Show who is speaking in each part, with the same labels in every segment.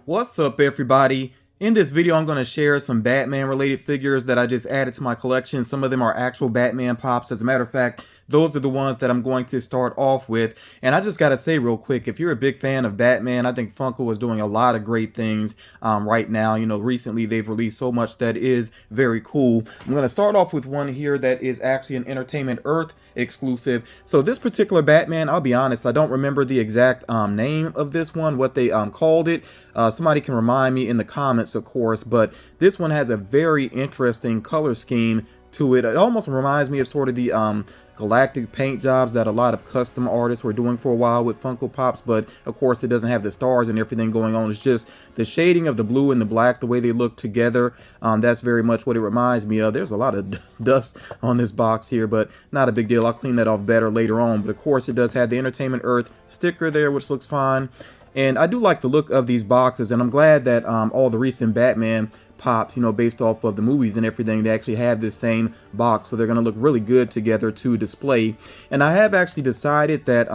Speaker 1: What's up, everybody? In this video, I'm going to share some Batman related figures that I just added to my collection. Some of them are actual Batman pops. As a matter of fact, those are the ones that I'm going to start off with. And I just got to say real quick, if you're a big fan of Batman, I think Funko is doing a lot of great things right now. You know, recently they've released so much that is very cool. I'm going to start off with one here that is actually an Entertainment Earth exclusive. So this particular Batman, I'll be honest, I don't remember the exact name of this one, what they called it. Somebody can remind me in the comments, of course, but this one has a very interesting color scheme to it. It almost reminds me of sort of the galactic paint jobs that a lot of custom artists were doing for a while with Funko Pops, but of course it doesn't have the stars and everything going on. It's just the shading of the blue and the black, the way they look together. That's very much what it reminds me of. There's a lot of dust on this box here, but not a big deal. I'll clean that off better later on. But of course it does have the Entertainment Earth sticker there, which looks fine. And I do like the look of these boxes, and I'm glad that all the recent Batman pops, you know, based off of the movies and everything, they actually have this same box, so they're going to look really good together to display. And I have actually decided that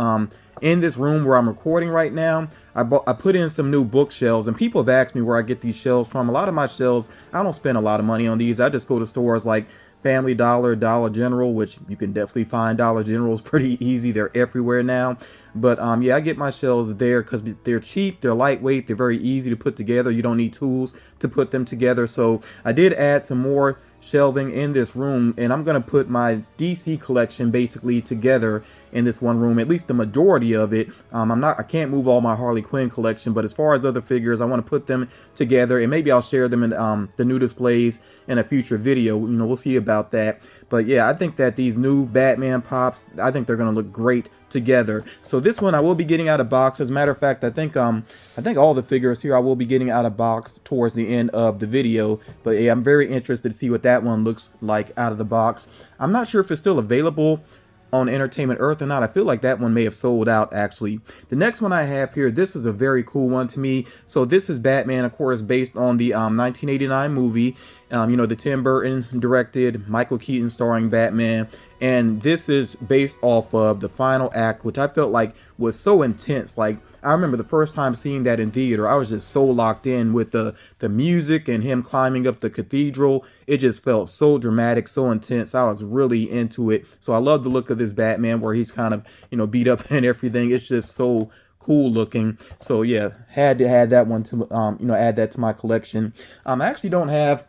Speaker 1: in this room where I'm recording right now, I put in some new bookshelves, and people have asked me where I get these shelves from. A lot of my shelves, I don't spend a lot of money on these. I just go to stores like Family Dollar, Dollar General, which you can definitely find Dollar Generals pretty easy. They're everywhere now. But yeah, I get my shelves there because they're cheap, they're lightweight, they're very easy to put together. You don't need tools to put them together. So I did add some more shelving in this room, and I'm gonna put my DC collection basically together in this one room, at least the majority of it. I can't move all my Harley Quinn collection, but as far as other figures, I want to put them together, and maybe I'll share them in the new displays in a future video. You know, we'll see about that. But yeah, I think that these new Batman pops, I think they're gonna look great together. So this one I will be getting out of box. As a matter of fact, I think all the figures here I will be getting out of box towards the end of the video. But yeah, I'm very interested to see what that one looks like out of the box. I'm not sure if it's still available on Entertainment Earth or not. I feel like that one may have sold out actually. The next one I have here, this is a very cool one to me. So this is Batman, of course, based on the 1989 movie. You know, the Tim Burton directed, Michael Keaton starring Batman. And this is based off of the final act, which I felt like was so intense. Like, I remember the first time seeing that in theater, I was just so locked in with the music and him climbing up the cathedral. It just felt so dramatic, so intense. I was really into it. So I love the look of this Batman where he's kind of, you know, beat up and everything. It's just so cool looking. So yeah, had to add that one to, you know, add that to my collection. I actually don't have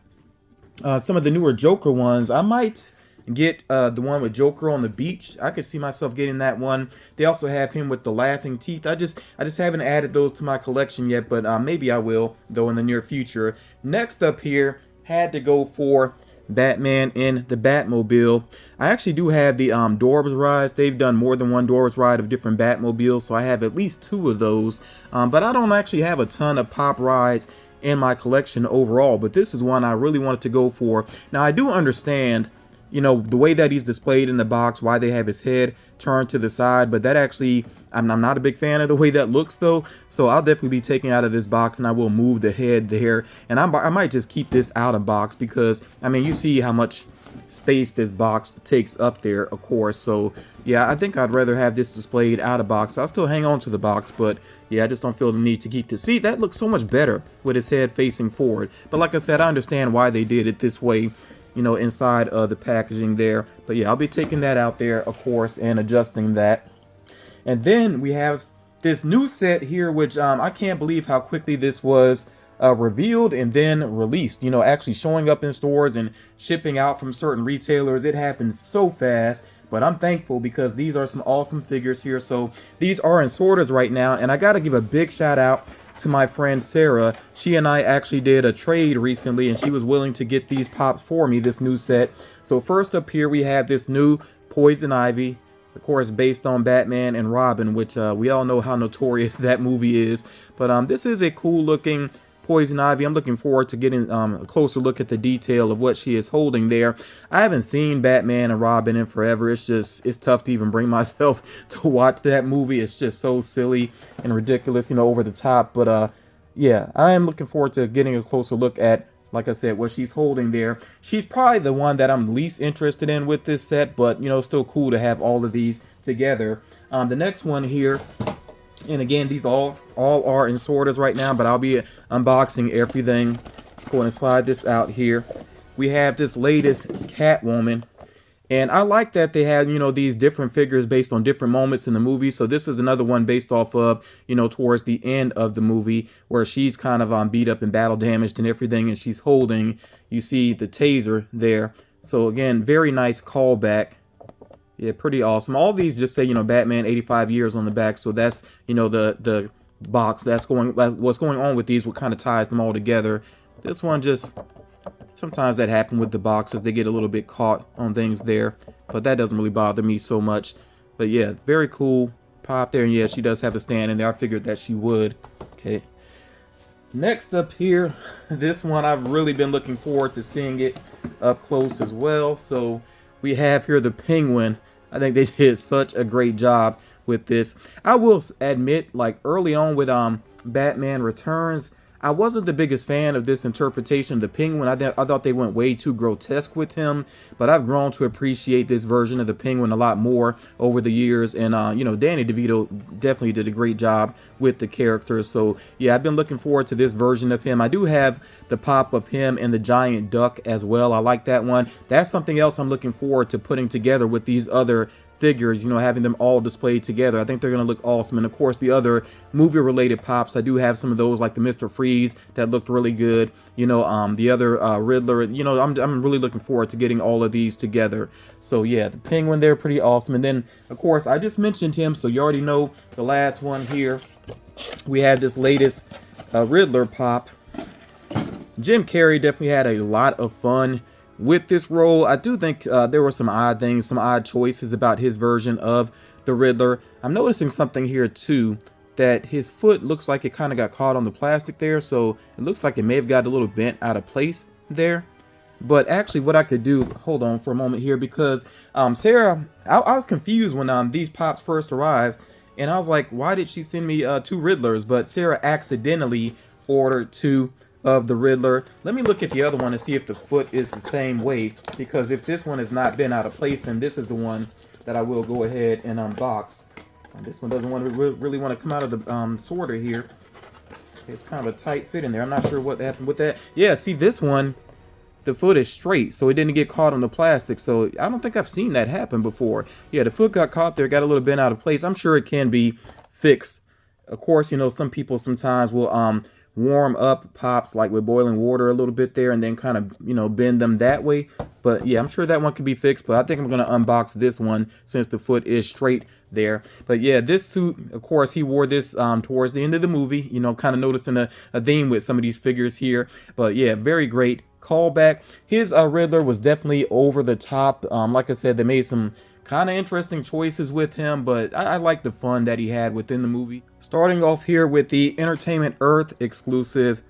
Speaker 1: some of the newer Joker ones. I might get the one with Joker on the beach. I could see myself getting that one. They also have him with the laughing teeth. I just haven't added those to my collection yet, but maybe I will, though, in the near future. Next up here, had to go for Batman in the Batmobile. I actually do have the Dorbs rides. They've done more than one Dorbs ride of different Batmobiles, so I have at least 2 of those. But I don't actually have a ton of pop rides in my collection overall, but this is one I really wanted to go for. Now, I do understand, you know, the way that he's displayed in the box, why they have his head turned to the side, but that actually, I'm not a big fan of the way that looks though, so I'll definitely be taking out of this box, and I will move the head there, and I might just keep this out of box because, I mean, you see how much space this box takes up there, of course. So yeah, I think I'd rather have this displayed out of box. I'll still hang on to the box, but yeah, I just don't feel the need to keep this. See, that looks so much better with his head facing forward, but like I said, I understand why they did it this way, you know, inside of the packaging there. But yeah, I'll be taking that out there, of course, and adjusting that. And then we have this new set here, which I can't believe how quickly this was revealed and then released. You know, actually showing up in stores and shipping out from certain retailers. It happened so fast, but I'm thankful because these are some awesome figures here. So these are in sorters right now, and I got to give a big shout out to my friend Sarah. She and I actually did a trade recently, and she was willing to get these pops for me, this new set. So first up here we have this new Poison Ivy, of course based on Batman and Robin, which we all know how notorious that movie is. But this is a cool looking Poison Ivy. I'm looking forward to getting a closer look at the detail of what she is holding there. I haven't seen Batman and Robin in forever. It's tough to even bring myself to watch that movie. It's just so silly and ridiculous, you know, over the top. But yeah, I am looking forward to getting a closer look at, like I said, what she's holding there. She's probably the one that I'm least interested in with this set, but you know, still cool to have all of these together. The next one here And again, these all are in sorters right now, but I'll be unboxing everything. Let's go ahead and slide this out here. We have this latest Catwoman. And I like that they had, you know, these different figures based on different moments in the movie. So this is another one based off of, you know, towards the end of the movie where she's kind of beat up and battle damaged and everything. And she's holding, you see the taser there. So again, very nice callback. Yeah, pretty awesome. All these just say, you know, Batman 85 years on the back. So that's, you know, the box that's what's going on with these, what kind of ties them all together. This one just... Sometimes that happens with the boxes. They get a little bit caught on things there. But that doesn't really bother me so much. But yeah, very cool pop there. And yeah, she does have a stand in there. I figured that she would. Okay. Next up here, this one I've really been looking forward to seeing it up close as well. So we have here the Penguin. I think they did such a great job with this. I will admit, like early on with Batman Returns, I wasn't the biggest fan of this interpretation of the Penguin. I thought they went way too grotesque with him, but I've grown to appreciate this version of the Penguin a lot more over the years. And, you know, Danny DeVito definitely did a great job with the character. So, yeah, I've been looking forward to this version of him. I do have the pop of him and the giant duck as well. I like that one. That's something else I'm looking forward to putting together with these other figures, you know, having them all displayed together. I think they're going to look awesome. And of course, the other movie related pops, I do have some of those, like the Mr. Freeze that looked really good. You know, the other Riddler, you know, I'm really looking forward to getting all of these together. So yeah, the Penguin there, pretty awesome. And then of course, I just mentioned him, so you already know the last one here. We had this latest Riddler pop. Jim Carrey definitely had a lot of fun with this role. I do think there were some odd things, some odd choices about his version of the Riddler. I'm noticing something here too, that his foot looks like it kind of got caught on the plastic there, so it looks like it may have got a little bent out of place there. But actually what I could do, hold on for a moment here, because Sarah, I was confused when these pops first arrived, and I was like, why did she send me 2 Riddlers? But Sarah accidentally ordered 2 of the Riddler. Let me look at the other one and see if the foot is the same way, because if this one has not been out of place, then this is the one that I will go ahead and unbox. This one doesn't want to really want to come out of the sorter here. It's kind of a tight fit in there. I'm not sure what happened with that. Yeah, see, this one, the foot is straight, so it didn't get caught on the plastic. So I don't think I've seen that happen before. Yeah, the foot got caught there, got a little bent out of place. I'm sure it can be fixed. Of course, you know, some people sometimes will warm up pops like with boiling water a little bit there and then kind of, you know, bend them that way. But yeah, I'm sure that one can be fixed, but I think I'm going to unbox this one since the foot is straight there. But yeah, this suit, of course, he wore this towards the end of the movie, you know, kind of noticing a theme with some of these figures here. But yeah, very great callback. His Riddler was definitely over the top. Like I said, they made some kind of interesting choices with him, but I like the fun that he had within the movie. Starting off here with the Entertainment Earth exclusive.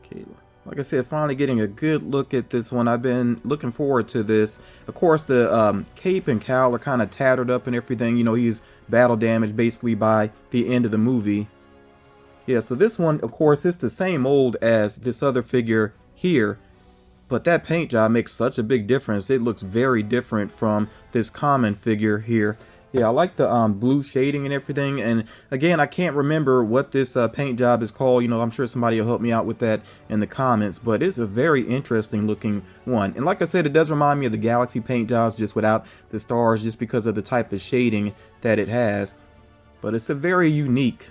Speaker 1: Okay, like I said, finally getting a good look at this one. I've been looking forward to this. Of course, the cape and cowl are kind of tattered up and everything. You know, he's battle damaged basically by the end of the movie. Yeah, so this one, of course, is the same mold as this other figure here. But that paint job makes such a big difference. It looks very different from this common figure here. Yeah, I like the blue shading and everything. And again, I can't remember what this paint job is called. You know, I'm sure somebody will help me out with that in the comments. But it's a very interesting looking one. And like I said, it does remind me of the Galaxy paint jobs, just without the stars, just because of the type of shading that it has. But it's a very unique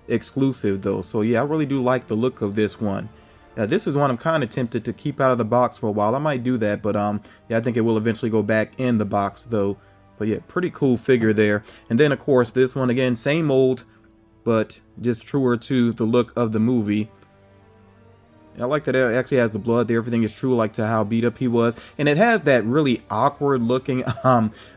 Speaker 1: exclusive though. So yeah, I really do like the look of this one. This is one I'm kind of tempted to keep out of the box for a while. I might do that, but yeah, I think it will eventually go back in the box though. But yeah, pretty cool figure there. And then of course this one again, same mold, but just truer to the look of the movie. I like that it actually has the blood there. Everything is true, like to how beat up he was. And it has that really awkward looking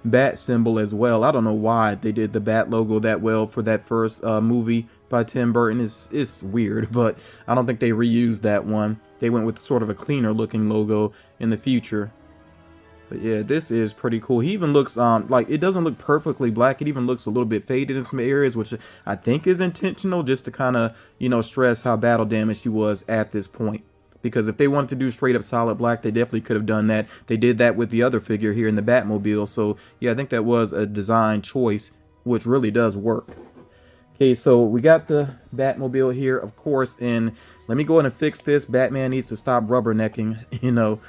Speaker 1: bat symbol as well. I don't know why they did the bat logo that well for that first movie by Tim Burton. It's weird, but I don't think they reused that one. They went with sort of a cleaner looking logo in the future. But yeah, this is pretty cool. He even looks like it doesn't look perfectly black. It even looks a little bit faded in some areas, which I think is intentional, just to kind of, you know, stress how battle damaged he was at this point. Because if they wanted to do straight up solid black, they definitely could have done that. They did that with the other figure here in the Batmobile. So yeah, I think that was a design choice, which really does work. Okay, so we got the Batmobile here, of course, and let me go ahead and fix this. Batman needs to stop rubbernecking, you know.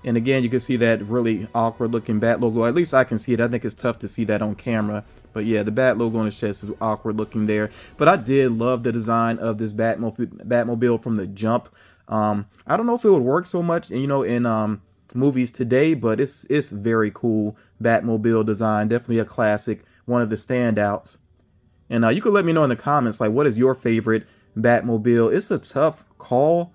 Speaker 1: And again, you can see that really awkward looking Bat logo. At least I can see it. I think it's tough to see that on camera. But yeah, the Bat logo on his chest is awkward looking there. But I did love the design of this Batmobile from the jump. I don't know if it would work so much, you know, in movies today, but it's very cool Batmobile design. Definitely a classic, one of the standouts. And you can let me know in the comments, like, what is your favorite Batmobile? It's a tough call.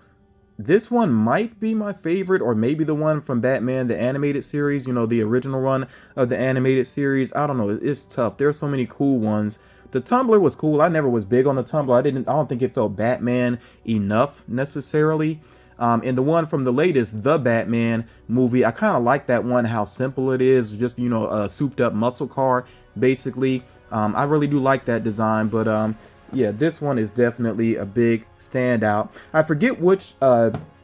Speaker 1: This one might be my favorite, or maybe the one from Batman, the animated series, you know, the original run of the animated series. I don't know. It's tough. There's so many cool ones. The Tumbler was cool. I never was big on the Tumbler. I don't think it felt Batman enough necessarily. And the one from the latest, the Batman movie, I kind of like that one, how simple it is. Just, you know, a souped up muscle car, basically. I really do like that design, but yeah, this one is definitely a big standout. I forget which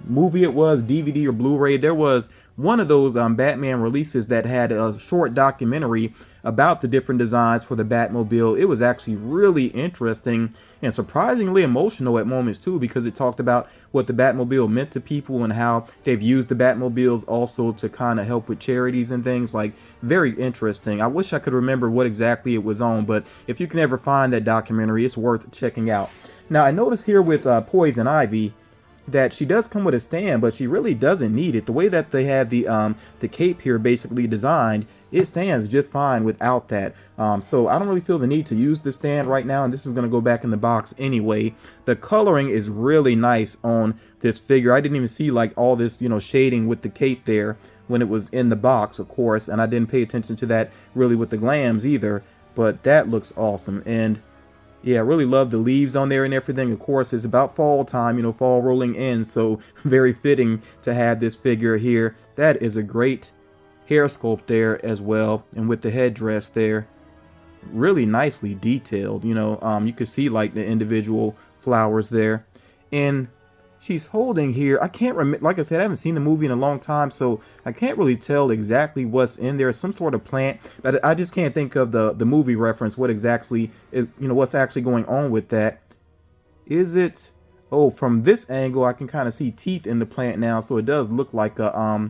Speaker 1: movie it was, DVD or Blu-ray. There was one of those Batman releases that had a short documentary about the different designs for the Batmobile. It was actually really interesting and surprisingly emotional at moments too, because it talked about what the Batmobile meant to people and how they've used the Batmobiles also to kind of help with charities and things. Like, very interesting. I wish I could remember what exactly it was on, but if you can ever find that documentary, it's worth checking out. Now, I noticed here with Poison Ivy that she does come with a stand, but she really doesn't need it. The way that they have the cape here basically designed, it stands just fine without that. So I don't really feel the need to use the stand right now, and this is going to go back in the box anyway. The coloring is really nice on this figure. I didn't even see like all this, you know, shading with the cape there when it was in the box, of course, and I didn't pay attention to that really with the glams either, but that looks awesome. And yeah, I really love the leaves on there and everything. Of course, it's about fall time, you know, fall rolling in, so very fitting to have this figure here. That is a great hair sculpt there as well, and with the headdress there, really nicely detailed. You know, you can see like the individual flowers there, and she's holding here, I can't remember, like I said, I haven't seen the movie in a long time, so I can't really tell exactly what's in there. Some sort of plant, but I just can't think of the movie reference, what exactly is, you know, what's actually going on with that. Is it, oh, from this angle I can kind of see teeth in the plant now, so it does look like a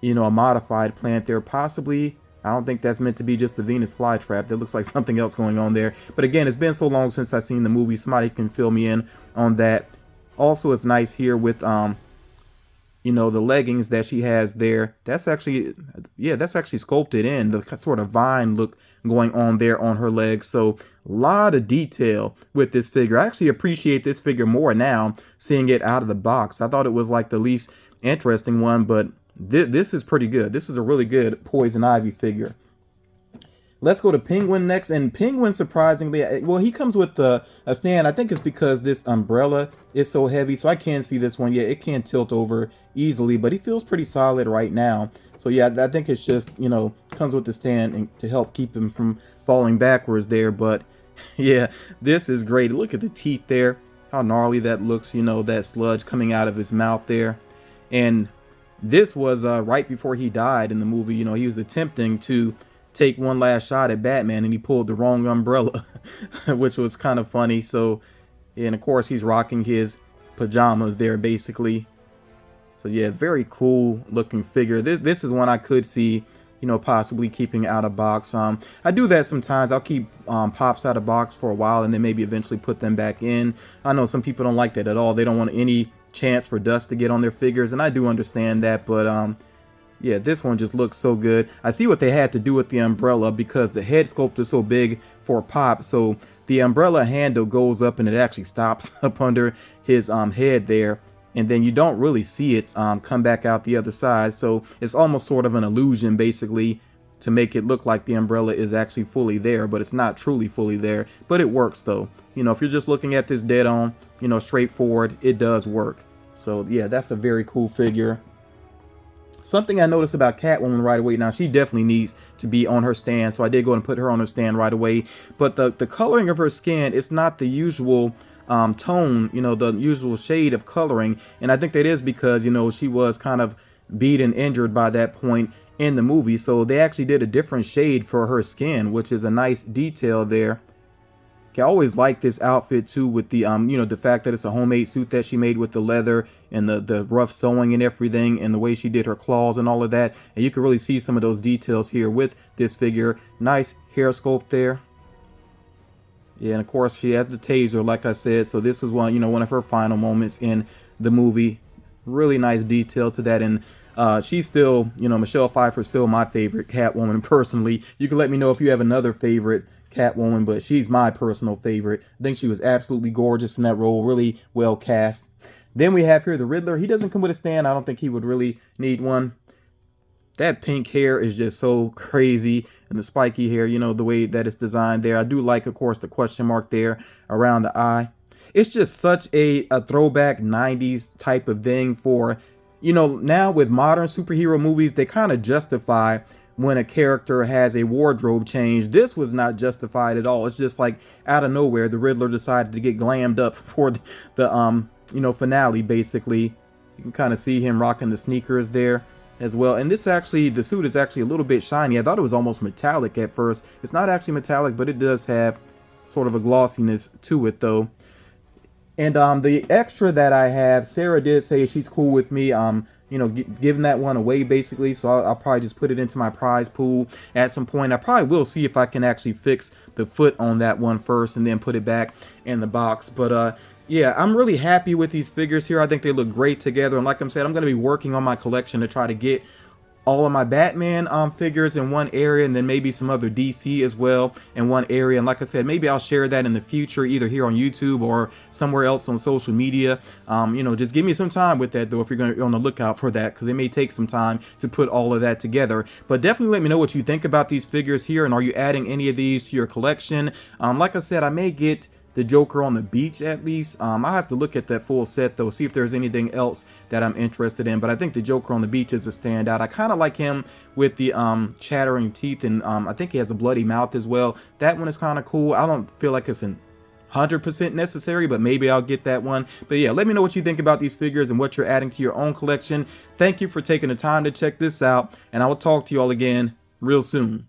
Speaker 1: you know, a modified plant there, possibly. I don't think that's meant to be just a Venus flytrap. That looks like something else going on there. But again, it's been so long since I've seen the movie. Somebody can fill me in on that. Also, it's nice here with, you know, the leggings that she has there. That's actually, yeah, that's actually sculpted in. The sort of vine look going on there on her legs. So, a lot of detail with this figure. I actually appreciate this figure more now, seeing it out of the box. I thought it was like the least interesting one, but this is pretty good. This is a really good Poison Ivy figure. Let's go to Penguin next. And Penguin, surprisingly, well, he comes with a stand. I think it's because this umbrella is so heavy. So I can see this one. Yeah, it can tilt over easily, but he feels pretty solid right now. So yeah, I think it's just, you know, comes with the stand and to help keep him from falling backwards there. But yeah, this is great. Look at the teeth there. How gnarly that looks, you know, that sludge coming out of his mouth there. And this was right before he died in the movie. You know, he was attempting to take one last shot at Batman and he pulled the wrong umbrella, which was kind of funny. So, and of course he's rocking his pajamas there basically. So yeah, very cool looking figure. This is one I could see, you know, possibly keeping out of box. I do that sometimes. I'll keep pops out of box for a while and then maybe eventually put them back in. I know some people don't like that at all. They don't want any chance for dust to get on their figures, and I do understand that, but yeah, this one just looks so good. I see what they had to do with the umbrella because the head sculpt is so big for Pop, so the umbrella handle goes up and it actually stops up under his head there, and then you don't really see it come back out the other side. So it's almost sort of an illusion basically to make it look like the umbrella is actually fully there, but it's not truly fully there. But it works though. You know, if you're just looking at this dead on, you know, straightforward, it does work. So yeah, that's a very cool figure. Something I noticed about Catwoman right away. Now, she definitely needs to be on her stand, so I did go and put her on her stand right away. But the coloring of her skin, it's not the usual tone, you know, the usual shade of coloring. And I think that is because, you know, she was kind of beat and injured by that point in the movie. So they actually did a different shade for her skin, which is a nice detail there. I always like this outfit too, with the the fact that it's a homemade suit that she made with the leather and the rough sewing and everything, and the way she did her claws and all of that. And you can really see some of those details here with this figure. Nice hair sculpt there. Yeah, and of course she has the taser, like I said. So this was one of her final moments in the movie. Really nice detail to that. And she's still, Michelle Pfeiffer's still my favorite Catwoman personally. You can let me know if you have another favorite Catwoman, but she's my personal favorite. I think she was absolutely gorgeous in that role, really well cast. Then we have here the Riddler. He doesn't come with a stand. I don't think he would really need one. That pink hair is just so crazy, and the spiky hair, the way that it's designed there. I do like, of course, the question mark there around the eye. It's just such a throwback 90s type of thing for, now with modern superhero movies, they kind of justify when a character has a wardrobe change. This was not justified at all. It's just like out of nowhere, the Riddler decided to get glammed up for the finale, basically. You can kind of see him rocking the sneakers there as well. And this actually, the suit is actually a little bit shiny. I thought it was almost metallic at first. It's not actually metallic, but it does have sort of a glossiness to it though. And the extra that I have, Sarah did say she's cool with me giving that one away basically. So I'll probably just put it into my prize pool at some point. I probably will see if I can actually fix the foot on that one first and then put it back in the box. But yeah, I'm really happy with these figures here. I think they look great together. And like I said, I'm going to be working on my collection to try to get all of my Batman figures in one area, and then maybe some other DC as well in one area. And like I said, maybe I'll share that in the future, either here on YouTube or somewhere else on social media. Just give me some time with that though, if you're going to be on the lookout for that, because it may take some time to put all of that together. But definitely let me know what you think about these figures here, and are you adding any of these to your collection? Like I said, I may get the Joker on the beach at least. I'll have to look at that full set though, see if there's anything else that I'm interested in. But I think the Joker on the beach is a standout. I kind of like him with the chattering teeth, and I think he has a bloody mouth as well. That one is kind of cool. I don't feel like it's 100% necessary, but maybe I'll get that one. But yeah, let me know what you think about these figures and what you're adding to your own collection. Thank you for taking the time to check this out, and I will talk to you all again real soon.